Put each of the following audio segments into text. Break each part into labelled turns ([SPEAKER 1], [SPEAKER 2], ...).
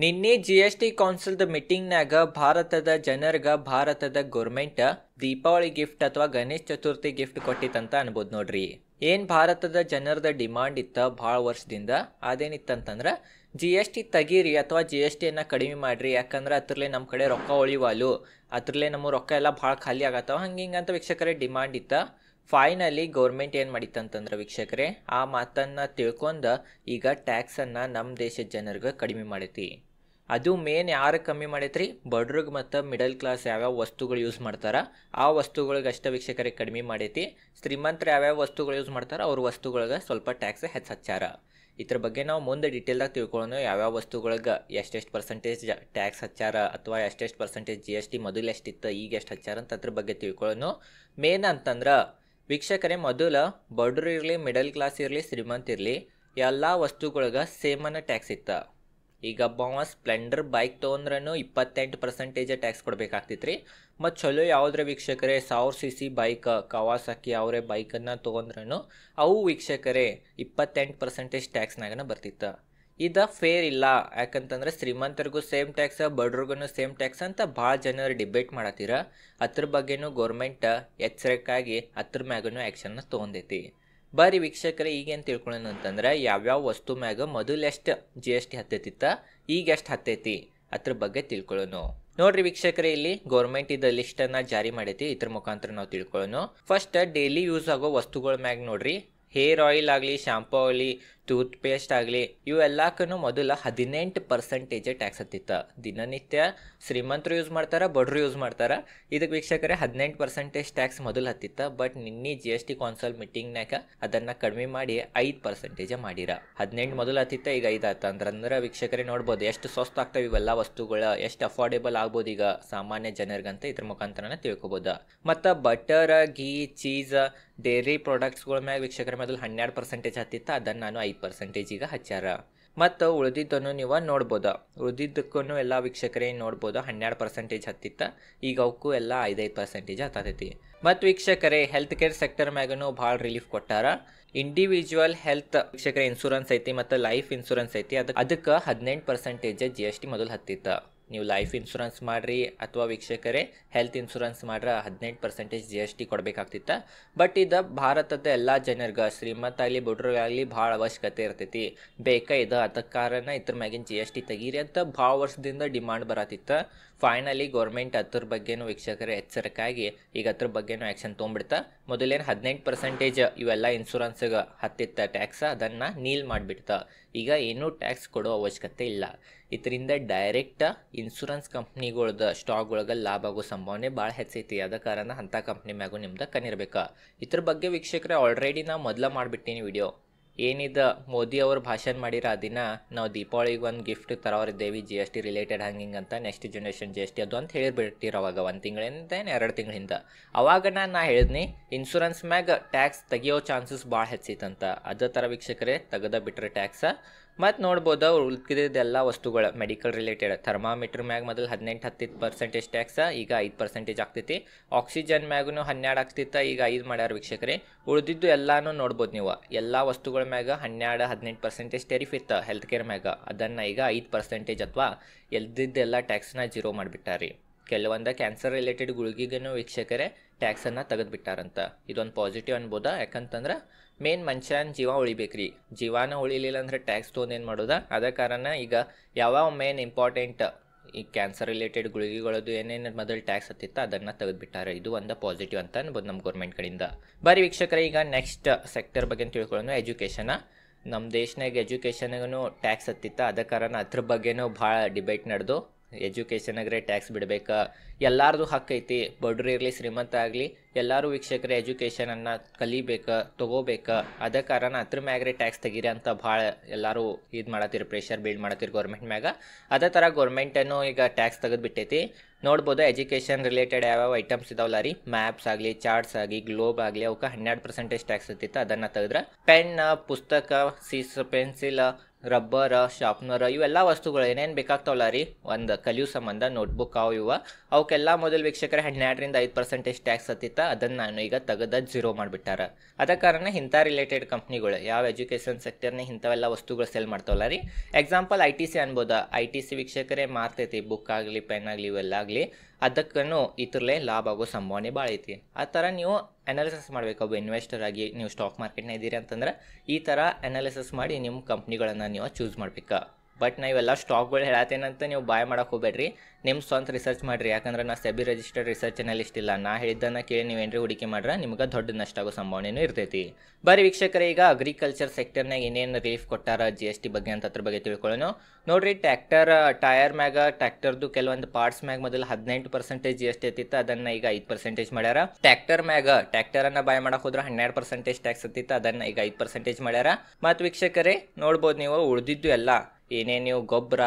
[SPEAKER 1] ನಿನ್ನೆ ಜಿ.ಎಸ್.ಟಿ ಕೌನ್ಸಿಲ್ದ ಮೀಟಿಂಗ್ನಾಗ ಭಾರತದ ಜನರ್ಗ ಭಾರತದ ಗೌರ್ಮೆಂಟ್ ದೀಪಾವಳಿ ಗಿಫ್ಟ್ ಅಥವಾ ಗಣೇಶ್ ಚತುರ್ಥಿ ಗಿಫ್ಟ್ ಕೊಟ್ಟಿತ್ತಂತ ಅನ್ಬೋದು ನೋಡ್ರಿ. ಏನ್ ಭಾರತದ ಜನರದ ಡಿಮಾಂಡ್ ಇತ್ತ ಭಾಳ ವರ್ಷದಿಂದ ಅದೇನಿತ್ತಂತಂದ್ರೆ ಜಿ.ಎಸ್.ಟಿ ತೆಗೀರಿ ಅಥವಾ ಜಿ.ಎಸ್.ಟಿಯನ್ನು ಕಡಿಮೆ ಮಾಡ್ರಿ, ಯಾಕಂದ್ರೆ ಅದ್ರಲ್ಲೇ ನಮ್ಮ ಕಡೆ ರೊಕ್ಕ ಉಳಿವಾಲು, ಅದ್ರಲ್ಲೇ ನಮ್ಮ ರೊಕ್ಕ ಎಲ್ಲ ಭಾಳ ಖಾಲಿ ಆಗತ್ತವ ಹಿಂಗಂತ ವೀಕ್ಷಕರೇ ಡಿಮಾಂಡ್ ಇತ್ತ. ಫೈನಲಿ ಗೌರ್ಮೆಂಟ್ ಏನು ಮಾಡಿತ್ತಂತಂದ್ರೆ ವೀಕ್ಷಕರೇ ಆ ಮಾತನ್ನು ತಿಳ್ಕೊಂಡು ಈಗ ಟ್ಯಾಕ್ಸನ್ನು ನಮ್ಮ ದೇಶದ ಜನರಿಗೆ ಕಡಿಮೆ ಮಾಡೈತಿ. ಅದು ಮೇನ್ ಯಾರು ಕಮ್ಮಿ ಮಾಡೈತ್ರಿ? ಬಡ್ರಿಗೆ ಮತ್ತು ಮಿಡಲ್ ಕ್ಲಾಸ್ ಯಾವ್ಯಾವ ವಸ್ತುಗಳು ಯೂಸ್ ಮಾಡ್ತಾರೆ ಆ ವಸ್ತುಗಳಿಗೆ ಅಷ್ಟೇ ವೀಕ್ಷಕರಿಗೆ ಕಡಿಮೆ ಮಾಡೈತಿ. ಶ್ರೀಮಂತರು ಯಾವ್ಯಾವ ವಸ್ತುಗಳು ಯೂಸ್ ಮಾಡ್ತಾರೆ ಅವ್ರ ವಸ್ತುಗಳಿಗೆ ಸ್ವಲ್ಪ ಟ್ಯಾಕ್ಸ್ ಹಚ್ಚಾರ. ಇದ್ರ ಬಗ್ಗೆ ನಾವು ಮುಂದೆ ಡೀಟೇಲ್ದಾಗ ತಿಳ್ಕೊಳ್ಳೋಣ. ಯಾವ್ಯಾವ ವಸ್ತುಗಳಿಗೆ ಎಷ್ಟೆಷ್ಟು ಪರ್ಸೆಂಟೇಜ್ ಟ್ಯಾಕ್ಸ್ ಹಚ್ಚಾರ ಅಥವಾ ಎಷ್ಟೆಷ್ಟು ಪರ್ಸೆಂಟೇಜ್ ಜಿ.ಎಸ್.ಟಿ ಮೊದಲು ಎಷ್ಟಿತ್ತು ಈಗ ಎಷ್ಟು ಹಚ್ಚಾರ ಅಂತ ಅದ್ರ ಬಗ್ಗೆ ತಿಳ್ಕೊಳ್ಳೋಣ. ಮೇನ್ ಅಂತಂದ್ರೆ ವೀಕ್ಷಕರೇ ಮೊದಲು ಬಡ್ರು ಇರಲಿ, ಮಿಡಲ್ ಕ್ಲಾಸ್ ಇರಲಿ, ಶ್ರೀಮಂತ ಇರಲಿ ಎಲ್ಲ ವಸ್ತುಗಳಿಗೆ ಸೇಮನ್ನು ಟ್ಯಾಕ್ಸ್ ಇತ್ತು. ಈಗ ಒಬ್ಬ ಸ್ಪ್ಲೆಂಡರ್ ಬೈಕ್ ತೊಗೊಂಡ್ರೂ 28% ಟ್ಯಾಕ್ಸ್ ಕೊಡಬೇಕಾಗ್ತಿತ್ತು ರೀ. ಮತ್ತು ಚಲೋ ಯಾವುದ್ರ ವೀಕ್ಷಕರೇ 1000cc ಬೈಕ್ ಕವಾಸಾಕಿ ಅವರೇ ಬೈಕನ್ನು ತೊಗೊಂಡ್ರೂ ಅವು ವೀಕ್ಷಕರೇ 28% ಟ್ಯಾಕ್ಸ್ನಾಗನ ಬರ್ತಿತ್ತು. ಇದು ಫೇರ್ ಇಲ್ಲ, ಯಾಕಂತಂದ್ರೆ ಶ್ರೀಮಂತರಿಗೂ ಸೇಮ್ ಟ್ಯಾಕ್ಸ್, ಬಡ್ರಿಗೂ ಸೇಮ್ ಟ್ಯಾಕ್ಸ್ ಅಂತ ಭಾಳ ಜನರು ಡಿಬೇಟ್ ಮಾಡತ್ತೀರ. ಅದ್ರ ಬಗ್ಗೆನೂ ಗೌರ್ಮೆಂಟ್ ಎಚ್ಚರಿಕೆಯಾಗಿ ಅದ್ರ ಮ್ಯಾಗೂ ಆ್ಯಕ್ಷನ್ನ ತೊಗೊಂಡೈತಿ. ಬರ್ರಿ ವೀಕ್ಷಕರೇ ಈಗೇನು ತಿಳ್ಕೊಳ್ಳೋಣ ಅಂತಂದ್ರೆ ಯಾವ್ಯಾವ ವಸ್ತು ಮ್ಯಾಗ ಮೊದಲು ಎಷ್ಟು ಜಿ.ಎಸ್.ಟಿ ಹತ್ತೈತಿತ್ತ ಈಗ ಎಷ್ಟು ಹತ್ತೈತಿ ಅದ್ರ ಬಗ್ಗೆ ತಿಳ್ಕೊಳ್ಳೋಣ. ನೋಡ್ರಿ ವೀಕ್ಷಕರೇ ಇಲ್ಲಿ ಗೌರ್ಮೆಂಟ್ ಇದು ಲಿಸ್ಟನ್ನು ಜಾರಿ ಮಾಡೈತಿ. ಇದ್ರ ಮುಖಾಂತರ ನಾವು ತಿಳ್ಕೊಳ್ಳೋಣ. ಫಸ್ಟ್ ಡೈಲಿ ಯೂಸ್ ಆಗೋ ವಸ್ತುಗಳ ಮ್ಯಾಗ ನೋಡ್ರಿ, ಹೇರ್ ಆಯಿಲ್ ಆಗಲಿ, ಶಾಂಪೂ ಆಗಲಿ, ಟೂತ್ ಪೇಸ್ಟ್ ಆಗಲಿ ಇವೆಲ್ಲಕ್ಕೂ ಮೊದಲು 18% ಟ್ಯಾಕ್ಸ್ ಹತ್ತಿತ್ತು. ದಿನನಿತ್ಯ ಶ್ರೀಮಂತರು ಯೂಸ್ ಮಾಡ್ತಾರೆ, ಬಡ್ರು ಯೂಸ್ ಮಾಡ್ತಾರೆ. ಇದಕ್ಕೆ ವೀಕ್ಷಕರೇ 18% ಟ್ಯಾಕ್ಸ್ ಮೊದಲು ಹತ್ತಿತ್ತು. ಬಟ್ ನಿನ್ನೆ ಜಿ.ಎಸ್.ಟಿ ಕೌನ್ಸಿಲ್ ಮೀಟಿಂಗ್ನಾಗ ಅದನ್ನು ಕಡಿಮೆ ಮಾಡಿ 5% ಮಾಡಿರ. 18 ಮೊದಲು ಹತ್ತಿತ್ತ, ಈಗ 5 ಆಯ್ತು. ಅಂದ್ರೆ ವೀಕ್ಷಕರೇ ನೋಡ್ಬೋದು ಎಷ್ಟು ಸ್ವಸ್ಥ ಆಗ್ತವೆ ಇವೆಲ್ಲ ವಸ್ತುಗಳು, ಎಷ್ಟು ಅಫೋರ್ಡೆಬಲ್ ಆಗ್ಬೋದು ಈಗ ಸಾಮಾನ್ಯ ಜನರಿಗಂತ ಇದ್ರ ಮುಖಾಂತರನೇ ತಿಳ್ಕೊಬೋದು. ಮತ್ತು ಬಟರ್, ಘೀ, ಚೀಸ್, ಡೈರಿ ಪ್ರಾಡಕ್ಟ್ಸ್ಗಳ ಮ್ಯಾಗ ವೀಕ್ಷಕರ ಮೊದಲು 12% ಹತ್ತಿತ್ತು, ಅದನ್ನು ನಾನು 5% ಈಗ ಹಚ್ಚಾರ. ಮತ್ತು ಉಳಿದಿದ್ದನ್ನು ನೀವು ನೋಡ್ಬೋದು. ಉಳಿದಿದ್ದಕ್ಕೂ ಎಲ್ಲ ವೀಕ್ಷಕರೇ ನೋಡ್ಬೋದು 12% ಹತ್ತಿತ್ತು, ಈಗ ಅವಕ್ಕೂ ಎಲ್ಲ 5% ಹತ್ತೈತಿ. ಮತ್ತು ವೀಕ್ಷಕರೇ ಹೆಲ್ತ್ ಕೇರ್ ಸೆಕ್ಟರ್ ಮ್ಯಾಗೂ ಭಾಳ ರಿಲೀಫ್ ಕೊಟ್ಟಾರ. ಇಂಡಿವಿಜುವಲ್ ಹೆಲ್ತ್ ವೀಕ್ಷಕರೇ ಇನ್ಶೂರೆನ್ಸ್ ಐತಿ ಮತ್ತು ಲೈಫ್ ಇನ್ಶೂರೆನ್ಸ್ ಐತಿ, ಅದಕ್ಕೆ 18% ಜಿ.ಎಸ್.ಟಿ ಮೊದಲು ಹತ್ತಿತ್ತು. ನೀವು ಲೈಫ್ ಇನ್ಶೂರೆನ್ಸ್ ಮಾಡಿರಿ ಅಥವಾ ವೀಕ್ಷಕರೇ ಹೆಲ್ತ್ ಇನ್ಶೂರೆನ್ಸ್ ಮಾಡ್ರೆ 18% ಜಿ.ಎಸ್.ಟಿ ಕೊಡಬೇಕಾಗ್ತಿತ್ತು. ಬಟ್ ಇದು ಭಾರತದ ಎಲ್ಲ ಜನರಿಗೆ ಶ್ರೀಮಂತ ಆಗಲಿ ಬಡ್ರಿಗಾಗಲಿ ಭಾಳ ಅವಶ್ಯಕತೆ ಇರ್ತೈತಿ, ಬೇಕಾ ಇದು. ಅದಕ್ಕೆ ಕಾರಣ ಇದ್ರ ಮ್ಯಾಗಿನ ಜಿ.ಎಸ್.ಟಿ ತೆಗೀರಿ ಅಂತ ಭಾಳ ವರ್ಷದಿಂದ ಡಿಮಾಂಡ್ ಬರತ್ತಿತ್ತು. ಫೈನಲಿ ಗೌರ್ಮೆಂಟ್ ಅದ್ರ ಬಗ್ಗೆನೂ ವೀಕ್ಷಕರೇ ಎಚ್ಚರಿಕೆಯಾಗಿ ಈಗ ಅದ್ರ ಬಗ್ಗೆನೂ ಆ್ಯಕ್ಷನ್ ತೊಗೊಂಡ್ಬಿಡ್ತಾ. ಮೊದಲೇನು 18% ಇವೆಲ್ಲ ಇನ್ಶೂರೆನ್ಸ್ಗೆ ಹತ್ತಿತ್ತ ಟ್ಯಾಕ್ಸ್, ಅದನ್ನು ನೀಲ್ ಮಾಡಿಬಿಡ್ತಾ. ಈಗ ಏನೂ ಟ್ಯಾಕ್ಸ್ ಕೊಡೋ ಅವಶ್ಯಕತೆ ಇಲ್ಲ. ಇದರಿಂದ ಡೈರೆಕ್ಟ್ ಇನ್ಶೂರೆನ್ಸ್ ಕಂಪ್ನಿಗಳ್ದು ಸ್ಟಾಕ್ಗಳ್ಗೆ ಲಾಭ ಆಗೋ ಸಂಭಾವನೆ ಭಾಳ ಹೆಚ್ಚೈತಿ. ಅದ ಕಾರಣ ಅಂಥ ಕಂಪ್ನಿ ಮ್ಯಾಗೂ ನಿಮ್ದು ಕಣ್ಣಿರ್ಬೇಕು. ಇದ್ರ ಬಗ್ಗೆ ವೀಕ್ಷಕರೇ ಆಲ್ರೆಡಿ ನಾವು ಮೊದಲ ಮಾಡಿಬಿಟ್ಟಿನಿ ವಿಡಿಯೋ. ಏನಿದು ಮೋದಿ ಅವರು ಭಾಷಣ ಮಾಡಿರ ಆ ದಿನ ನಾವು ದೀಪಾವಳಿಗೆ ಒಂದು ಗಿಫ್ಟ್ ತರೋರಿದ್ದೇವೆ ಜಿ.ಎಸ್.ಟಿ ರಿಲೇಟೆಡ್ ಹಂಗಿಂಗೆ ಅಂತ, ನೆಕ್ಸ್ಟ್ ಜನರೇಷನ್ ಜಿ.ಎಸ್.ಟಿ ಅದು ಅಂತ ಹೇಳಿಬಿಟ್ಟಿರ ಅವಾಗ 1 ತಿಂಗಳಿಂದ 2 ತಿಂಗಳಿಂದ. ಅವಾಗ ನಾನು ಹೇಳಿದ್ನಿ ಇನ್ಶೂರೆನ್ಸ್ ಮ್ಯಾಗ ಟ್ಯಾಕ್ಸ್ ತೆಗಿಯೋ ಚಾನ್ಸಸ್ ಭಾಳ ಹೆಚ್ಚೈತಂತ. ಅದೇ ಥರ ವೀಕ್ಷಕರೇ ತೆಗೆದ ಬಿಟ್ಟರೆ ಟ್ಯಾಕ್ಸ. ಮತ್ತು ನೋಡ್ಬೋದು ಉಳ್ಕಿದ್ದೆಲ್ಲ ವಸ್ತುಗಳು ಮೆಡಿಕಲ್ ರಿಲೇಟೆಡ್ ಥರ್ಮಾಮೀಟ್ರ್ ಮ್ಯಾಗ ಮೊದಲು 18% ಟ್ಯಾಕ್ಸ, ಈಗ 5% ಆಗ್ತೈತಿ. ಆಕ್ಸಿಜನ್ ಮ್ಯಾಗೂ 12 ಆಗ್ತಿತ್ತು, ಈಗ 5 ಮಾಡ್ಯಾರ ವೀಕ್ಷಕರೇ. ಉಳಿದಿದ್ದು ಎಲ್ಲನೂ ನೋಡ್ಬೋದು ನೀವು, ಎಲ್ಲ ವಸ್ತುಗಳ ಮ್ಯಾಗ 12-18% ಟೆರಿಫ್ ಇತ್ತು. ಹೆಲ್ತ್ ಕೇರ್ ಮ್ಯಾಗ ಅದನ್ನು ಈಗ 5% ಅಥವಾ ಎಲ್ದಿದ್ದೆಲ್ಲ ಟ್ಯಾಕ್ಸ್ನ 0 ಮಾಡಿಬಿಟ್ಟಾರಿ. ಕೆಲವೊಂದು ಕ್ಯಾನ್ಸರ್ ರಿಲೇಟೆಡ್ ಗುಳಿಗೆಗೂ ವೀಕ್ಷಕರೇ ಟ್ಯಾಕ್ಸನ್ನು ತೆಗೆದುಬಿಟ್ಟಾರಂತ. ಇದೊಂದು ಪಾಸಿಟಿವ್ ಅನ್ಬೋದಾ, ಯಾಕಂತಂದ್ರೆ ಮೇನ್ ಮನುಷ್ಯನ ಜೀವ ಉಳಿಬೇಕ್ರಿ. ಜೀವನ ಉಳಿಲಿಲ್ಲ ಅಂದರೆ ಟ್ಯಾಕ್ಸ್ ತೊಗೊಂಡೇನು ಮಾಡೋದಾ. ಅದ ಕಾರಣ ಈಗ ಯಾವ್ಯಾವ ಮೇನ್ ಇಂಪಾರ್ಟೆಂಟ್ ಈ ಕ್ಯಾನ್ಸರ್ ರಿಲೇಟೆಡ್ ಗುಳಿಗೆಗಳದ್ದು ಏನೇನು ಮೊದಲು ಟ್ಯಾಕ್ಸ್ ಹತ್ತಿತ್ತು ಅದನ್ನು ತೆಗೆದುಬಿಟ್ಟಾರೆ. ಇದು ಒಂದು ಪಾಸಿಟಿವ್ ಅಂತ ಅನ್ಬೋದು ನಮ್ಮ ಗೌರ್ಮೆಂಟ್ ಕಡೆಯಿಂದ. ಬರೀ ವೀಕ್ಷಕರೇ ಈಗ ನೆಕ್ಸ್ಟ್ ಸೆಕ್ಟರ್ ಬಗ್ಗೆ ತಿಳ್ಕೊಳ್ಳೋಣ. ಎಜುಕೇಷನ. ನಮ್ಮ ದೇಶನಾಗ ಎಜುಕೇಷನ್ಗೂ ಟ್ಯಾಕ್ಸ್ ಹತ್ತಿತ್ತು, ಅದ ಕಾರಣ ಅದ್ರ ಬಗ್ಗೆನೂ ಭಾಳ ಡಿಬೇಟ್ ನಡೆದು ಎಜುಕೇಷನಾಗ್ರೆ ಟ್ಯಾಕ್ಸ್ ಬಿಡಬೇಕಾ, ಎಲ್ಲರದು ಹಕ್ಕೈತಿ, ಬಡ್ರು ಇರಲಿ ಶ್ರೀಮಂತ ಆಗಲಿ ಎಲ್ಲರೂ ವೀಕ್ಷಕರೇ ಎಜುಕೇಷನನ್ನು ಕಲಿಬೇಕಾ ತೊಗೋಬೇಕಾ. ಅದೇ ಕಾರಣ ಅದ್ರ ಮ್ಯಾಗ್ರೆ ಟ್ಯಾಕ್ಸ್ ತೆಗೀರಿ ಅಂತ ಭಾಳ ಎಲ್ಲರೂ ಇದು ಮಾಡತ್ತೀರಿ, ಪ್ರೆಷರ್ ಬಿಲ್ಡ್ ಮಾಡತ್ತೀರಿ ಗೌರ್ಮೆಂಟ್ ಮ್ಯಾಗ. ಅದೇ ಥರ ಗೌರ್ಮೆಂಟನ್ನು ಈಗ ಟ್ಯಾಕ್ಸ್ ತೆಗೆದುಬಿಟ್ಟೈತಿ. ನೋಡ್ಬೋದು ಎಜುಕೇಷನ್ ರಿಲೇಟೆಡ್ ಯಾವ್ಯಾವ ಐಟಮ್ಸ್ ಇದಾವಲ್ಲ ರೀ, ಮ್ಯಾಪ್ಸ್ ಆಗಲಿ, ಚಾರ್ಟ್ಸ್ ಆಗಲಿ, ಗ್ಲೋಬ್ ಆಗಲಿ ಅವಕ್ಕೆ 12% ಟ್ಯಾಕ್ಸ್ ಹತ್ತಿತ್ತು, ಅದನ್ನು ತೆಗೆದ್ರೆ ಪೆನ್, ಪುಸ್ತಕ, ಸೀಸ್, ಪೆನ್ಸಿಲ್, ರಬ್ಬರ್, ಶಾರ್ಪ್ನರ್ ಇವೆಲ್ಲ ವಸ್ತುಗಳು ಏನೇನು ಬೇಕಾಗ್ತಾವಲ್ಲ ರೀ ಒಂದು ಕಲಿಯೋ ಸಂಬಂಧ ನೋಟ್ಬುಕ್ ಅವಕ್ಕೆಲ್ಲ ಮೊದಲು ವೀಕ್ಷಕರೇ 12% ಟ್ಯಾಕ್ಸ್ ಹತ್ತಿತ್ತ. ಅದನ್ನು ನಾನು ಈಗ ತೆಗೆದ 0 ಮಾಡಿಬಿಟ್ಟಾರ. ಅದ ಕಾರಣ ಇಂಥ ರಿಲೇಟೆಡ್ ಕಂಪ್ನಿಗಳು ಯಾವ ಎಜುಕೇಷನ್ ಸೆಕ್ಟರ್ನ ಇಂಥವೆಲ್ಲ ವಸ್ತುಗಳು ಸೆಲ್ ಮಾಡ್ತಾವಲ್ಲ ರೀ. Example ITC ಅನ್ಬೋದ. ITC ವೀಕ್ಷಕರೇ ಮಾರ್ತೈತಿ, ಬುಕ್ ಆಗಲಿ, ಪೆನ್ ಆಗಲಿ, ಇವೆಲ್ಲ ಆಗಲಿ. ಅದಕ್ಕೂ ಇದ್ರಲ್ಲೇ ಲಾಭ ಆಗೋ ಸಂಭಾವನೆ ಭಾಳ ಐತಿ. ಆ ಥರ ನೀವು ಅನಾಲಿಸಿಸ್ ಮಾಡಬೇಕು. ಒಬ್ಬ ಇನ್ವೆಸ್ಟರ್ ಆಗಿ ನೀವು ಸ್ಟಾಕ್ ಮಾರ್ಕೆಟ್ನ ಇದ್ದೀರಿ ಅಂತಂದ್ರೆ ಈ ಥರ ಅನಾಲಿಸಿಸ್ ಮಾಡಿ ನಿಮ್ಮ ಕಂಪ್ನಿಗಳನ್ನು ನೀವು ಚೂಸ್ ಮಾಡ್ಬೇಕು. ಬಟ್ ನಾವೆಲ್ಲ ಸ್ಟಾಕ್ಗಳು ಹೇಳತ್ತೇನಂತ ನೀವು ಬಾಯ್ ಮಾಡೋಕೆ ಹೋಗ್ಬೇಡ್ರಿ. ನಿಮ್ಮ ಸ್ವಂತ ರಿಸರ್ಚ್ ಮಾಡಿರಿ. ಯಾಕಂದ್ರೆ ನಾ SEBI ರಿಜಿಸ್ಟರ್ಡ್ ರಿಸರ್ಚ್ ಅನಾಲಿಸ್ಟ್ ಇಲ್ಲ. ನಾ ಹೇಳಿದ್ದನ್ನು ಕೇಳಿ ನೀವೇನ್ರಿ ಹೂಡಿಕೆ ಮಾಡ್ರೆ ನಿಮ್ಗೆ ದೊಡ್ಡ ನಷ್ಟ ಆಗೋ ಸಂಭಾವನೆಯೂ ಇರ್ತೈತಿ. ಬರೀ ವೀಕ್ಷಕರೇ, ಈಗ ಅಗ್ರಿಕಲ್ಚರ್ ಸೆಕ್ಟರ್ನಾಗ ಏನೇನು ರಿಲೀಫ್ ಕೊಟ್ಟಾರ GST ಬಗ್ಗೆ ಅಂತ ಅದ್ರ ಬಗ್ಗೆ ತಿಳ್ಕೊಳ್ಳೋಣ. ನೋಡ್ರಿ, ಟೈರ್ ಮ್ಯಾಗ ಟ್ರ್ಯಾಕ್ಟರ್ದು ಕೆಲವೊಂದು ಪಾರ್ಟ್ಸ್ ಮ್ಯಾಗ ಮೊದಲು 18% GST ಐತಿತ್ತು. ಅದನ್ನು ಈಗ 5% ಮಾಡ್ಯಾರ. ಟ್ರ್ಯಾಕ್ಟರನ್ನು ಬಾಯ್ ಮಾಡಕ್ಕೆ ಹೋದ್ರೆ 12% ಟ್ಯಾಕ್ಸ್ ಹತ್ತಿತ್ತು. ಅದನ್ನು ಈಗ 5% ಮಾಡ್ಯಾರ. ಮತ್ತು ವೀಕ್ಷಕರೇ ನೋಡ್ಬೋದು ನೀವು, ಉಳಿದಿದ್ದು ಎಲ್ಲ ಏನೇನು ನೀವು ಗೊಬ್ಬರ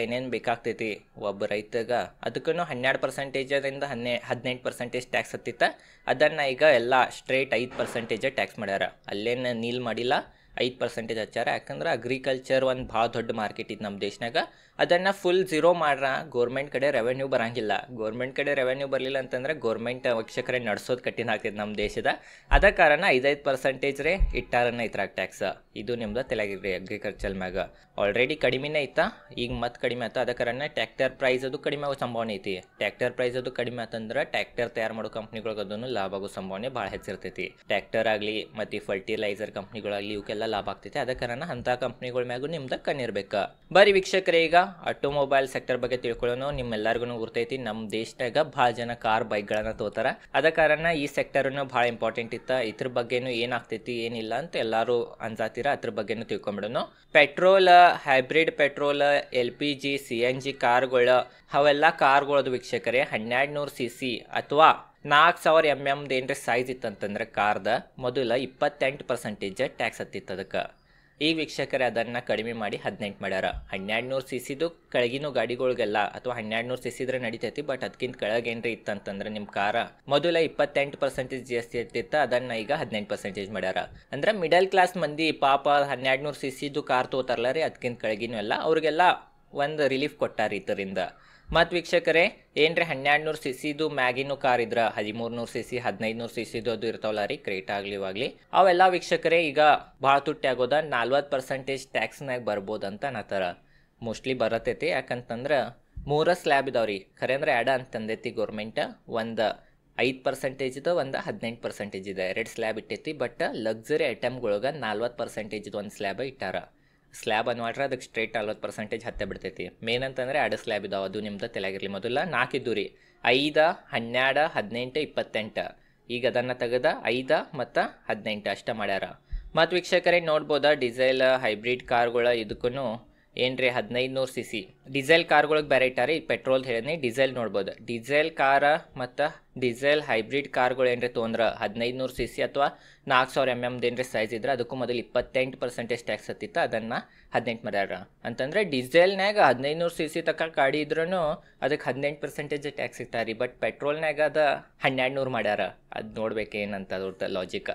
[SPEAKER 1] ಏನೇನು ಬೇಕಾಗ್ತೈತಿ ಒಬ್ಬ ರೈತಗ ಅದಕ್ಕೂ 12%ದಿಂದ 18% ಟ್ಯಾಕ್ಸ್ ಹತ್ತಿತ್ತ. ಅದನ್ನು ಈಗ ಎಲ್ಲ ಸ್ಟ್ರೇಟ್ 5% ಟ್ಯಾಕ್ಸ್ ಮಾಡ್ಯಾರ. ಅಲ್ಲೇನು ನೀಲ್ ಮಾಡಿಲ್ಲ, 5% ಹಚ್ಚಾರ. ಯಾಕಂದ್ರೆ ಅಗ್ರಿಕಲ್ಚರ್ ಒಂದು ಭಾಳ ದೊಡ್ಡ ಮಾರ್ಕೆಟ್ ಇತ್ತು ನಮ್ಮ ದೇಶನಾಗ. ಅದನ್ನು ಫುಲ್ 0 ಮಾಡ್ರ ಗೋರ್ಮೆಂಟ್ ಕಡೆ ರೆವೆನ್ಯೂ ಬರಂಗಿಲ್ಲ. ಗೋರ್ಮೆಂಟ್ ಕಡೆ ರೆವೆನ್ಯೂ ಬರಲಿಲ್ಲ ಅಂತಂದ್ರೆ ಗೋರ್ಮೆಂಟ್ ವೀಕ್ಷಕರೇ ನಡೆಸೋದು ಕಠಿಣ ಆಗ್ತೈತೆ ನಮ್ಮ ದೇಶದ. ಅದ ಕಾರಣ 5% ರೇ ಇಟ್ಟಾರನ್ನ ಇದ್ರಾಗ ಟ್ಯಾಕ್ಸ್. ಇದು ನಿಮ್ದು ತಲೆಯಾಗಿರ್ರಿ. ಅಗ್ರಿಕಲ್ಚರ್ ಮ್ಯಾಗ ಆಲ್ರೆಡಿ ಕಡಿಮೆನೇ ಐತಾ, ಈಗ ಮತ್ತೆ ಕಡಿಮೆ ಆಯ್ತಾ. ಅದ ಕಾರಣ ಟ್ರ್ಯಾಕ್ಟರ್ ಪ್ರೈಸ್ ಅದು ಕಡಿಮೆ ಆಗೋ ಸಂಭಾವನೆ ಐತಿ. ಟ್ರ್ಯಾಕ್ಟರ್ ಪ್ರೈಸ್ ಅದು ಕಡಿಮೆ ಆತಂದ್ರೆ ಟ್ರ್ಯಾಕ್ಟರ್ ತಯಾರು ಮಾಡೋ ಕಂಪ್ನಿಗಳಿಗೆ ಅದನ್ನು ಲಾಭ ಆಗೋ ಸಂಭಾವನೆ ಭಾಳ ಹೆಚ್ಚಿರ್ತೈತಿ. ಟ್ರ್ಯಾಕ್ಟರ್ ಆಗಲಿ ಮತ್ತು ಫರ್ಟಿಲೈಸರ್ ಕಂಪ್ನಿಗಳಾಗಲಿ ಇವಕ್ಕೆಲ್ಲ ಲಾಭ ಆಗ್ತೈತಿ. ಅದ ಕಾರಣ ಅಂಥ ಕಂಪ್ನಿಗಳ ಮ್ಯಾಗೂ ನಿಮ್ದು ಕಣ್ಣಿರ್ಬೇಕು. ಬರೀ ವೀಕ್ಷಕರೇ, ಈಗ ಆಟೋಮೊಬೈಲ್ ಸೆಕ್ಟರ್ ಬಗ್ಗೆ ತಿಳ್ಕೊಳ್ಳೋಣ. ನಿಮ್ಮೆಲ್ಲರಿಗೂ ಗುರ್ತೈತಿ, ನಮ್ಮ ದೇಶದಾಗ ಭಾಳ ಜನ ಬೈಕ್ಗಳನ್ನ ತಗೋತಾರ. ಅದ ಕಾರಣ ಈ ಸೆಕ್ಟರ್ನು ಭಾಳ ಇಂಪಾರ್ಟೆಂಟ್ ಇತ್ತ. ಇದ್ರ ಬಗ್ಗೆನೂ ಏನಾಗ್ತೈತಿ ಏನಿಲ್ಲ ಅಂತ ಎಲ್ಲರೂ ಅನ್ಸಾತೀರ. ಅದ್ರ ಬಗ್ಗೆನೂ ತಿಳ್ಕೊಂಬಿಡೋಣ. Petrol, hybrid petrol, LPG, CNG ಕಾರ್ಗಳು, ಅವೆಲ್ಲ ಕಾರ್ಗಳದು ವೀಕ್ಷಕರೇ 1200 cc ಅಥವಾ 4000 mm ಏನ್ರಿ ಸೈಜ್ ಇತ್ತಂತಂದ್ರೆ ಕಾರ್ದ ಮೊದಲ 28% ಟ್ಯಾಕ್ಸ್ ಹತ್ತಿತ್ತು. ಅದಕ್ಕೆ ಈ ವೀಕ್ಷಕರೇ ಅದನ್ನು ಕಡಿಮೆ ಮಾಡಿ 18 ಮಾಡ್ಯಾರ. 1200 cc ಕೆಳಗಿನ ಗಾಡಿಗಳಿಗೆಲ್ಲ ಅಥವಾ 1200 cc ಇದ್ರೆ ನಡಿತೈತಿ. ಬಟ್ ಅದಕ್ಕಿಂತ ಕೆಳಗೇನ್ರಿ ಇತ್ತಂತಂದ್ರೆ ನಿಮ್ಮ ಕಾರ ಮೊದಲ 28% GST ಇರ್ತಿತ್ತು. ಅದನ್ನು ಈಗ 18% ಮಾಡ್ಯಾರ. ಅಂದ್ರೆ ಮಿಡಲ್ ಕ್ಲಾಸ್ ಮಂದಿ ಪಾಪ 1200 cc ಕಾರ್ ತಗೋತಾರಲ್ಲ ರೀ, ಅದಕ್ಕಿಂತ ಕೆಳಗಿನೂ ಎಲ್ಲ ಅವ್ರಿಗೆಲ್ಲ ಒಂದು ರಿಲೀಫ್ ಕೊಟ್ಟಾರ ಇದರಿಂದ. ಮತ್ತು ವೀಕ್ಷಕರೇ, ಏನ್ರಿ 1200 cc ಮ್ಯಾಗಿನೂ ಕಾರ್ ಇದ್ರ 1300 cc 1500 cc ಅದು ಇರ್ತಾವಲ್ಲ ರೀ, ಕ್ರೇಟ್ ಆಗಲಿ ಅವೆಲ್ಲ ವೀಕ್ಷಕರೇ ಈಗ ಭಾಳ ತುಟ್ಟಿ ಆಗೋದ 40% ಟ್ಯಾಕ್ಸ್ನಾಗ ಬರ್ಬೋದು ಅಂತ ಅನ್ನತ್ತಾರ. ಮೋಸ್ಟ್ಲಿ ಬರತೈತಿ. ಯಾಕಂತಂದ್ರೆ 3 ಸ್ಲ್ಯಾಬ್ ಇದಾವ್ರಿ. ಖರೆ ಅಂದ್ರೆ ಆ್ಯಡ ಅಂತಂದೈತಿ ಗೌರ್ಮೆಂಟ್. ಒಂದು 5% ಇದೆ, ಒಂದು 18% ಇದೆ. 2 ಸ್ಲ್ಯಾಬ್ ಇಟ್ಟೈತಿ. ಬಟ್ ಲಕ್ಸುರಿ ಐಟಮ್ಗಳ್ಗೆ 40% ಒಂದು ಸ್ಲ್ಯಾಬ್ ಇಟ್ಟಾರ. ಸ್ಲ್ಯಾಬ್ ಅನ್ವಾಟ್ರೆ ಅದಕ್ಕೆ ಸ್ಟ್ರೇಟ್ 40% ಹತ್ತೆ ಬಿಡ್ತೈತಿ. ಮೇನ್ ಅಂತಂದರೆ 2 ಸ್ಲ್ಯಾಬ್ ಇದಾವೆ. ಅದು ನಿಮ್ದು ತಲೆಯಾಗಿರಲಿ. ಮೊದಲ 4 ಇದ್ದು ರೀ, 5, 12, 18, 28. ಈಗ ಅದನ್ನು ತೆಗೆದ 5 ಮತ್ತು 18 ಅಷ್ಟೇ ಮಾಡ್ಯಾರ. ಮತ್ತು ವೀಕ್ಷಕರೇ ನೋಡ್ಬೋದ, ಡೀಸೆಲ್ ಹೈಬ್ರಿಡ್ ಕಾರ್ಗಳ ಇದಕ್ಕೂ ಏನ್ರಿ 1500 cc ಡೀಸೆಲ್ ಕಾರ್ಗಳಿಗೆ ಬೇರೆ ಇಟ್ಟಾರಿ. ಪೆಟ್ರೋಲ್ ಹೇಳಿದ್ನಿ, ಡೀಸೆಲ್ ನೋಡ್ಬೋದು. ಡೀಸೆಲ್ ಕಾರ ಮತ್ತು ಡೀಸೆಲ್ ಹೈಬ್ರಿಡ್ ಕಾರ್ಗಳು ಏನ್ರಿ ತೊಗೊಂಡ್ರೆ 1500 cc ಅಥವಾ 4000 mm ಏನ್ರಿ ಸೈಜ್ ಇದ್ರೆ ಅದಕ್ಕೂ ಮೊದಲು 28% ಟ್ಯಾಕ್ಸ್ ಹತ್ತಿತ್ತು. ಅದನ್ನು 18 ಮಾಡ್ಯಾರ. ಅಂತಂದ್ರೆ ಡೀಸೆಲ್ನಾಗ 1500 cc ತಕ್ಕ ಗಾಡಿ ಇದ್ರೂ ಅದಕ್ಕೆ 18% ಟ್ಯಾಕ್ಸ್ ಇಟ್ಟಾರಿ. ಬಟ್ ಪೆಟ್ರೋಲ್ನಾಗ ಅದು 1200 ಮಾಡ್ಯಾರ. ಅದು ನೋಡ್ಬೇಕೇನಂತ ಅದ್ರದ್ದು ಲಾಜಿಕ್.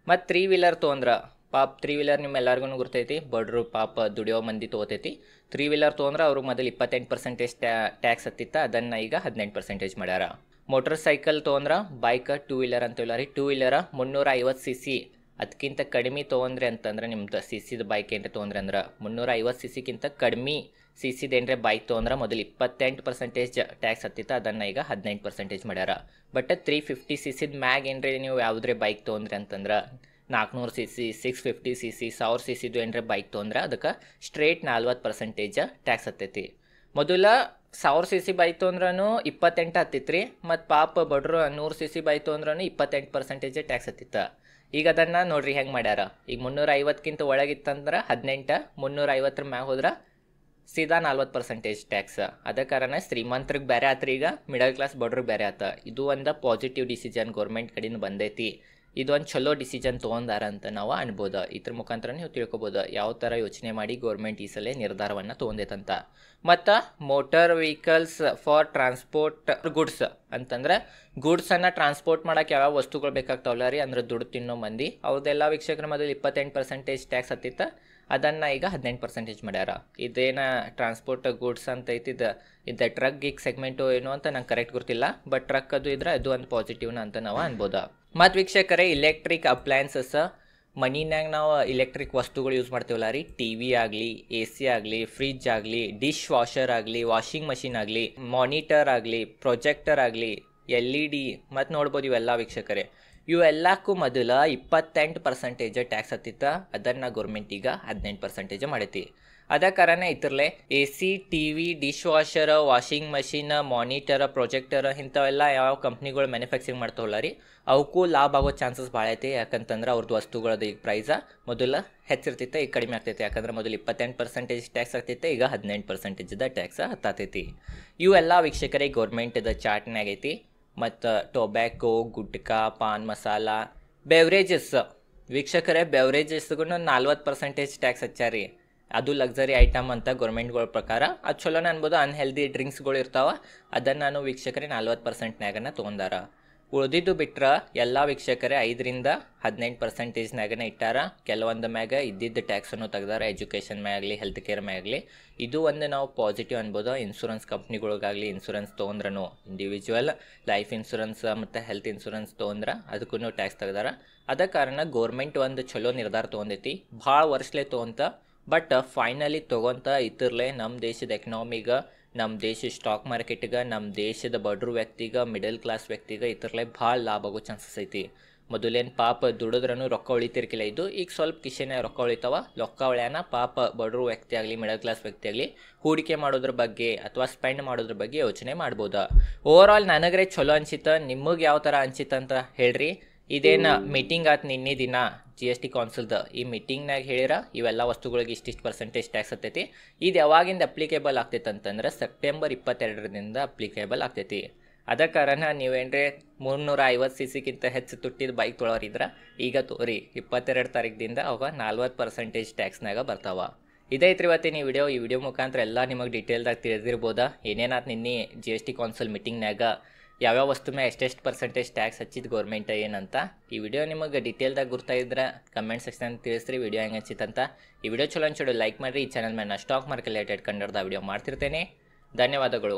[SPEAKER 1] ಮತ್ತು 3 ವೀಲರ್ ತೊಗೊಂಡ್ರೆ ಪಾಪ 3 ವೀಲರ್ ನಿಮ್ಮೆಲ್ಲರಿಗೂ ಗುರ್ತೈತಿ. ಬಡ್ರು ಪಾಪ ದುಡಿಯೋ ಮಂದಿ ತೊಗೋತೈತಿ. 3 ವೀಲರ್ ತೊಗೊಂಡ್ರೆ ಅವ್ರಿಗೆ ಮೊದಲು 28% ಟ್ಯಾಕ್ಸ್ ಹತ್ತಿತ್ತ. ಅದನ್ನು ಈಗ 18% ಮಾಡ್ಯಾರ. ಮೋಟರ್ ಸೈಕಲ್ ತೊಗೊಂಡ್ರೆ ಬೈಕ್ 2 ವೀಲರ್ ಅಂತಿಲ್ಲ ರೀ. 2 ವೀಲರ್ 350 cc ಅದಕ್ಕಿಂತ ಕಡಿಮೆ ತೊಗೊಂಡ್ರಿ ಅಂತಂದ್ರೆ ನಿಮ್ದು CCದು ಬೈಕ್ ಏನ್ರಿ ತೊಗೊಂಡ್ರಿ ಅಂದ್ರೆ 350 cc ಕಡಿಮೆ CCದು ಏನ್ರಿ ಬೈಕ್ ತೊಗೊಂಡ್ರೆ ಮೊದಲು 28% ಟ್ಯಾಕ್ಸ್ ಹತ್ತಿತ್ತ. ಅದನ್ನು ಈಗ 18% ಮಾಡ್ಯಾರ. ಬಟ್ 350 cc ಮ್ಯಾಗ್ ಏನ್ರಿ ನೀವು ಯಾವುದ್ರೇ ಬೈಕ್ ತೊಗೊಂಡ್ರಿ ಅಂತಂದ್ರೆ 400 cc 650 cc 1000 cc ಏನ್ರಿ ಬೈಕ್ ತೊಗೊಂಡ್ರೆ ಅದಕ್ಕೆ ಸ್ಟ್ರೇಟ್ 40% ಟ್ಯಾಕ್ಸ್ ಹತ್ತೈತಿ. ಮೊದಲ 1000 cc ಬೈಕ್ ತೊಗೊಂಡ್ರೂ 28 ಹತ್ತಿತ್ತು ರೀ. ಮತ್ತು ಪಾಪ ಬಡ್ರು 100 cc ಬೈಕ್ ತೊಗೊಂಡ್ರೂ 28% ಟ್ಯಾಕ್ಸ್ ಹತ್ತಿತ್ತು. ಈಗ ಅದನ್ನು ನೋಡ್ರಿ ಹೆಂಗೆ ಮಾಡ್ಯಾರ. ಈಗ 350ಕ್ಕಿಂತ ಒಳಗಿತ್ತಂದ್ರೆ 18, 350 ಮ್ಯಾಗ ಹೋದ್ರೆ ಸೀದಾ 40% ಟ್ಯಾಕ್ಸ್. ಅದ ಕಾರಣ ಶ್ರೀಮಂತರಿಗೆ ಬೇರೆ ಆತ್ರಿ, ಈಗ ಮಿಡಲ್ ಕ್ಲಾಸ್ ಬಡ್ರಿಗೆ ಬೇರೆ ಆತ. ಇದು ಒಂದು ಪಾಸಿಟಿವ್ ಡಿಸಿಷನ್ ಗೌರ್ಮೆಂಟ್ ಕಡೆಯಿಂದ ಬಂದೈತಿ. ಇದೊಂದು ಚಲೋ ಡಿಸಿಷನ್ ತೊಗೊಂಡಾರ ಅಂತ ನಾವು ಅನ್ಬೋದು. ಇದ್ರ ಮುಖಾಂತರ ನೀವು ತಿಳ್ಕೊಬೋದು ಯಾವ ಥರ ಯೋಚನೆ ಮಾಡಿ ಗೌರ್ಮೆಂಟ್ ಈ ಸಲ ನಿರ್ಧಾರವನ್ನು ತೊಗೊಂಡೈತಂತ. ಮತ್ತು motor vehicles for transport goods ಅಂತಂದ್ರೆ ಗೂಡ್ಸನ್ನು ಟ್ರಾನ್ಸ್ಪೋರ್ಟ್ ಮಾಡೋಕೆ ಯಾವ ವಸ್ತುಗಳು ಬೇಕಾಗ್ತಾವಲ್ಲ ರೀ, ಅಂದ್ರೆ ದುಡ್ಡು ತಿನ್ನೋ ಮಂದಿ ಅವ್ರದ್ದೆಲ್ಲ ವೀಕ್ಷಕರ ಮೊದಲು 28% ಟ್ಯಾಕ್ಸ್ ಹತ್ತಿತ್ತ. ಅದನ್ನು ಈಗ 18% ಮಾಡ್ಯಾರ. ಇದೇನ ಟ್ರಾನ್ಸ್ಪೋರ್ಟ್ ಗೂಡ್ಸ್ ಅಂತ ಐತಿದ್ದು ಇದು ಟ್ರಕ್ ಗಿಗ್ ಸೆಗ್ಮೆಂಟು ಏನು ಅಂತ ನಂಗೆ ಕರೆಕ್ಟ್ ಗೊತ್ತಿಲ್ಲ. ಬಟ್ ಟ್ರಕ್ ಅದು ಇದ್ರೆ ಅದು ಒಂದು ಪಾಸಿಟಿವ್ನ ಅಂತ ನಾವು ಅನ್ಬೋದ. ಮತ್ತು ವೀಕ್ಷಕರೇ, ಇಲೆಕ್ಟ್ರಿಕ್ ಅಪ್ಲಯನ್ಸಸ್ ಮನಿನಾಗ ನಾವು ಇಲೆಕ್ಟ್ರಿಕ್ ವಸ್ತುಗಳು ಯೂಸ್ ಮಾಡ್ತೀವಲ್ಲ ರೀ, ಟಿ ವಿ ಆಗಲಿ, ಎ ಸಿ ಆಗಲಿ, ಫ್ರಿಜ್ ಆಗಲಿ, ಡಿಶ್ ವಾಷರ್ ಆಗಲಿ, ವಾಷಿಂಗ್ ಮಷಿನ್ ಆಗಲಿ, ಮಾನಿಟರ್ ಆಗಲಿ, ಪ್ರೊಜೆಕ್ಟರ್ ಆಗಲಿ, LED ಮತ್ತು ನೋಡ್ಬೋದು ಇವೆಲ್ಲ ವೀಕ್ಷಕರೇ, ಇವೆಲ್ಲಕ್ಕೂ ಮೊದಲು 28% ಟ್ಯಾಕ್ಸ್ ಹತ್ತಿತ್ತ. ಅದನ್ನು ಗೌರ್ಮೆಂಟ್ ಈಗ 18% ಮಾಡೈತಿ. ಅದ ಕಾರಣ ಇತರಲೆ A C, T V, dish washer, washing machine, monitor, projector ಇಂಥವೆಲ್ಲ ಯಾವ ಕಂಪ್ನಿಗಳು ಮ್ಯಾನುಫ್ಯಾಕ್ಚರಿಂಗ್ ಮಾಡ್ತಾವಲ್ಲ ರೀ, ಅವಕ್ಕೂ ಲಾಭ ಆಗೋ ಚಾನ್ಸಸ್ ಭಾಳ ಐತಿ. ಯಾಕಂತಂದ್ರೆ ಅವ್ರದ್ದು ವಸ್ತುಗಳದ್ದು ಈಗ ಪ್ರೈಸ ಮೊದಲು ಹೆಚ್ಚಿರ್ತೈತೆ, ಈಗ ಕಡಿಮೆ ಆಗ್ತೈತೆ. ಯಾಕಂದ್ರೆ ಮೊದಲು 28% ಟ್ಯಾಕ್ಸ್ ಆಗ್ತೈತೆ, ಈಗ 18% ಟ್ಯಾಕ್ಸ್ ಹತ್ತತೈತಿ. ಇವೆಲ್ಲ ವೀಕ್ಷಕರಿಗೆ ಗೌರ್ಮೆಂಟ್ದ ಚಾರ್ಟ್ನಾಗ ಐತಿ. ಮತ್ತು ಟೊಬ್ಯಾಕೊ, ಗುಟ್ಕಾ, ಪಾನ್ ಮಸಾಲ, ಬೆವ್ರೇಜಸ್ ವೀಕ್ಷಕರೇ, ಬೆವ್ರೇಜಸ್ಗೂ 40% ಟ್ಯಾಕ್ಸ್ ಹಚ್ಚಾರಿ. ಅದು ಲಕ್ಸರಿ ಐಟಮ್ ಅಂತ ಗೌರ್ಮೆಂಟ್ಗಳ ಪ್ರಕಾರ. ಅದು ಚಲೋನ ಅನ್ಬೋದು. ಅನ್ಹೆಲ್ದಿ ಡ್ರಿಂಕ್ಸ್ಗಳು ಇರ್ತಾವೆ, ಅದನ್ನು ನಾನು ವೀಕ್ಷಕರೇ 40%ನಾಗನ ತೊಗೊಂಡಾರ. ಉಳಿದಿದ್ದು ಬಿಟ್ರೆ ಎಲ್ಲ ವೀಕ್ಷಕರೇ 5-18%ನಾಗನೇ ಇಟ್ಟಾರ. ಕೆಲವೊಂದು ಮ್ಯಾಗ ಇದ್ದಿದ್ದು ಟ್ಯಾಕ್ಸನ್ನು ತೆಗ್ದಾರ, ಎಜುಕೇಷನ್ ಮ್ಯಾಗಲಿ, ಹೆಲ್ತ್ ಕೇರ್ ಮ್ಯಾಗಲಿ. ಇದು ಒಂದು ನಾವು ಪಾಸಿಟಿವ್ ಅನ್ಬೋದು. ಇನ್ಶೂರೆನ್ಸ್ ಕಂಪ್ನಿಗಳಿಗಾಗಲಿ ಇನ್ಶೂರೆನ್ಸ್ ತೊಗೊಂಡ್ರೂ, ಇಂಡಿವಿಜುವಲ್ ಲೈಫ್ ಇನ್ಶೂರೆನ್ಸ್ ಮತ್ತು ಹೆಲ್ತ್ ಇನ್ಶೂರೆನ್ಸ್ ತೊಗೊಂಡ್ರೆ ಅದಕ್ಕೂ ಟ್ಯಾಕ್ಸ್ ತೆಗ್ದಾರ. ಅದ ಕಾರಣ ಗೌರ್ಮೆಂಟ್ ಒಂದು ಚಲೋ ನಿರ್ಧಾರ ತೊಗೊಂಡೈತಿ. ಭಾಳ ವರ್ಷಲೇ ತೊಗೊಂತ, ಬಟ್ ಫೈನಲಿ ತೊಗೊಂತ ಇತರ್ಲೆ ನಮ್ಮ ದೇಶದ ಎಕನಾಮಿಗೆ, ನಮ್ಮ ದೇಶದ ಸ್ಟಾಕ್ ಮಾರ್ಕೆಟಿಗೆ, ನಮ್ಮ ದೇಶದ ಬಡ್ರು ವ್ಯಕ್ತಿಗೆ, ಮಿಡಲ್ ಕ್ಲಾಸ್ ವ್ಯಕ್ತಿಗೆ ಇತರ್ಲೆ ಭಾಳ ಲಾಭ ಆಗೋ ಚಾನ್ಸಸ್ ಐತಿ. ಮೊದಲೇನು ಪಾಪ ದುಡಿದ್ರೂ ರೊಕ್ಕ ಉಳಿತಿರ್ಕಿಲ್ಲ, ಇದು ಈಗ ಸ್ವಲ್ಪ ಕಿಶೆನೇ ರೊಕ್ಕ ಉಳಿತಾವ. ರೊಕ್ಕ ಉಳ್ಯಾನ ಪಾಪ ಬಡ್ರು ವ್ಯಕ್ತಿ ಆಗಲಿ, ಮಿಡಲ್ ಕ್ಲಾಸ್ ವ್ಯಕ್ತಿ ಆಗಲಿ ಹೂಡಿಕೆ ಮಾಡೋದ್ರ ಬಗ್ಗೆ ಅಥವಾ ಸ್ಪೆಂಡ್ ಮಾಡೋದ್ರ ಬಗ್ಗೆ ಯೋಚನೆ ಮಾಡ್ಬೋದು. ಓವರಾಲ್ ನನಗ್ರೆ ಚಲೋ ಅನ್ಸಿತ್ತು. ನಿಮಗೆ ಯಾವ ಥರ ಅನ್ಸಿತ್ತಂತ ಹೇಳ್ರಿ. ಇದೇನು ಮೀಟಿಂಗ್ ಆಯ್ತು ನಿನ್ನೆ ದಿನ GST ಕೌನ್ಸಿಲ್ದು. ಈ ಮೀಟಿಂಗ್ನಾಗ ಹೇಳಿರ ಇವೆಲ್ಲ ವಸ್ತುಗಳಿಗೆ ಇಷ್ಟಿಷ್ಟು % ಟ್ಯಾಕ್ಸ್ ಹತ್ತೈತಿ. ಇದು ಯಾವಾಗಿಂದ ಅಪ್ಲಿಕೇಬಲ್ ಆಗ್ತೈತೆ ಅಂತಂದ್ರೆ ಸೆಪ್ಟೆಂಬರ್ 22ರಿಂದ ಅಪ್ಲಿಕೇಬಲ್ ಆಗ್ತೈತಿ. ಅದ ಕಾರಣ ನೀವೇನ್ರಿ 350 cc ಹೆಚ್ಚು ತುಟ್ಟಿದ ಬೈಕ್ ತೊಳೋರಿದ್ರೆ ಈಗ ತೋರಿ 22 ತಾರೀಕಿಂದ ಅವಾಗ 40% ಟ್ಯಾಕ್ಸ್ನಾಗ ಬರ್ತಾವ. ಇದೈತ್ರಿ ಇವತ್ತಿನ ಈ ವಿಡಿಯೋ ಮುಖಾಂತರ ಎಲ್ಲ ನಿಮಗೆ ಡೀಟೇಲ್ದಾಗ ತಿಳಿದಿರ್ಬೋದಾ ಏನೇನಾಯ್ತು ನಿನ್ನೆ GST ಕೌನ್ಸಿಲ್ ಮೀಟಿಂಗ್ನಾಗ, ಯಾವ್ಯಾವ ವಸ್ತು ಮೇಲೆ ಎಷ್ಟೆಷ್ಟು % ಟ್ಯಾಕ್ಸ್ ಹಚ್ಚಿದ್ದು ಗೌರ್ಮೆಂಟ್ ಏನಂತ. ಈ ವಿಡಿಯೋ ನಿಮಗೆ ಡೀಟೇಲ್ದಾಗ ಗುರ್ತಾಯಿದ್ರೆ ಕಮೆಂಟ್ ಸೆಕ್ಷನ್ ತಿಳಿಸ್ರಿ ವಿಡಿಯೋ ಹೆಂಗೆ ಹಚ್ಚಿತ್ತಂತ. ಈ ವಿಡಿಯೋ ಚಲೋ ಅನ್ಸೋಡು ಲೈಕ್ ಮಾಡಿರಿ. ಈ ಚಾನಲ್ ಮೇಲೆ ನಾನು ಸ್ಟಾಕ್ ಮಾರ್ಕೆಟ್ ರಿಲೇಟೆಡ್ ಕನ್ನಡದ ವಿಡಿಯೋ ಮಾಡ್ತಿರ್ತೇನೆ. ಧನ್ಯವಾದಗಳು.